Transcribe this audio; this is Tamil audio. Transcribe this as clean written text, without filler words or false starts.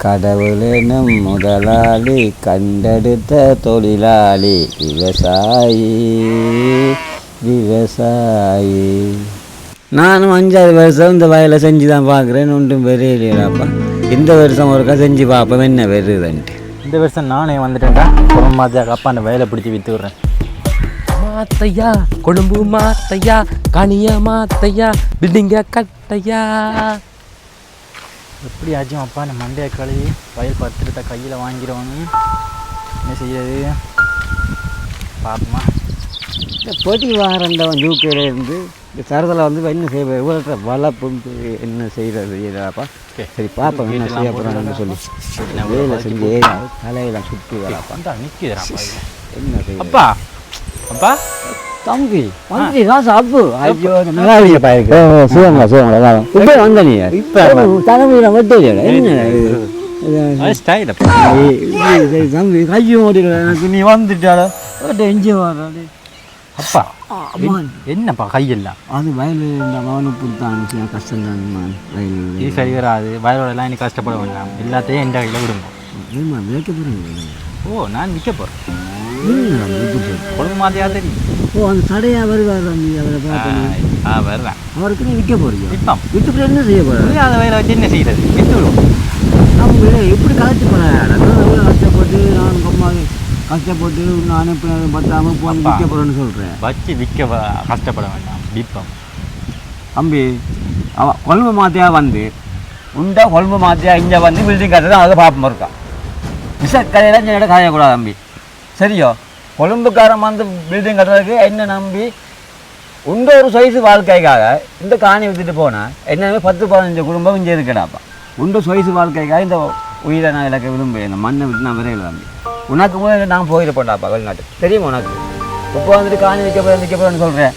கடவுளெனும் முதலாளி கண்டெடுத்த தொழிலாளி விவசாயி விவசாயி. நானும் 5-6 வருஷம் இந்த வயலை செஞ்சு தான் பார்க்குறேன், ஒன்றும் வெறியிலாப்பா. இந்த வருஷம் ஒருக்கா செஞ்சு பார்ப்போம் என்ன வருதுன்ட்டு. இந்த வருஷம் நானே வந்துட்டேன்டா. குழம்பு மாத்தியா அப்பா அந்த வயலை பிடிச்சி விற்று விட்றேன். மாத்தையா கொழும்பு மாத்தையா கனிய மாத்தையா பில்டிங்க கட்டையா. எப்படியாச்சும் அப்பா அந்த மண்டையை கழுவி வயல் பத்திரத்தை கையில் வாங்கிடுவானு. என்ன செய்யறது பார்ப்போமா. இந்த பொடி வாரண்டவன் யூகேலேருந்து இந்த தரத்தில் வந்து என்ன செய்ய இவ்வளோ வளர்ப்பு என்ன செய்கிறது இதாப்பா. சரி பார்ப்போம் என்ன செய்ய போகிறான்னு சொல்லி வேலை செஞ்சு தலையெல்லாம் சுற்றி வரப்பா நிற்கிறான். என்ன செய்ய அப்பா அப்பா தம்பி வந்து அப்பு ஐயோ நல்லா சுகங்களா சுகங்களா இப்போ வந்த நீ இப்போ தலைமையில மட்டும் என்ன ஸ்டைல் தம்பி கையும் ஓடிக்கல எனக்கு நீ வந்துட்டால எஞ்சி வர்றாரு. அப்பா என்னப்பா கையெல்லாம் அது வயல் இந்த மகனுக்கு கொடுத்தான் கஷ்டம்தான் வயல். இது சரி வராது. வயலோடலாம் இன்னைக்கு கஷ்டப்பட வேண்டாம். எல்லாத்தையும் எந்த கையில் விடுங்க. விற்க போகிறேன். ஓ நான் விற்க போகிறேன். குழம்பு மாதிரியா தெரியும். ஓ அந்த கடையாக வருவார் தம்பி அவரை பார்த்து வருவேன். அவருக்கு நீ விற்க போகிறீங்க. விற்போம். விற்றுக்கு என்ன செய்ய போகிறேன்? அதை வயலை வச்சு என்ன செய்கிறது? விற்று விடுவோம். நம்ம எப்படி கதைச்சு போகிறேன்? கஷ்டப்பட்டு நான் ரொம்ப கஷ்டப்பட்டு நான் அனுப்பினது பத்தாமல் போய் விற்க போகிறேன்னு சொல்கிறேன். வச்சு விற்க கஷ்டப்பட வேண்டாம். விற்போம். தம்பி அவன் கொழும்பு மாத்தியாக வந்து உண்டா கொழும்பு மாத்தியாக இங்கே வந்து பில்டிங் கட்டுறது அதை பார்ப்போம் இருக்கா. விச கதையெல்லாம் சின்ன கதையக்கூடாது தம்பி சரியோ. கொழும்புக்காரன் வந்து பில்டிங் கட்டுறதுக்கு என்ன நம்பி உண்ட ஒரு சைஸு வாழ்க்கைக்காக இந்த காணி விற்றுட்டு போனால் என்னவே 10-15 குடும்பம் இங்கே இருக்கடாப்பா. உண்ட சைஸு வாழ்க்கைக்காக இந்த உயிரை நான் இலக்க விரும்புகிறேன். இந்த மண்ணை விட்டு நான் விரையில் தம்பி. உனக்கு முதல்ல நான் போயிட போண்டாப்பா வெளிநாட்டு தெரியுமா உனக்கு. இப்போ வந்துட்டு காணி விற்க போகிறேன்னு சொல்கிறேன்.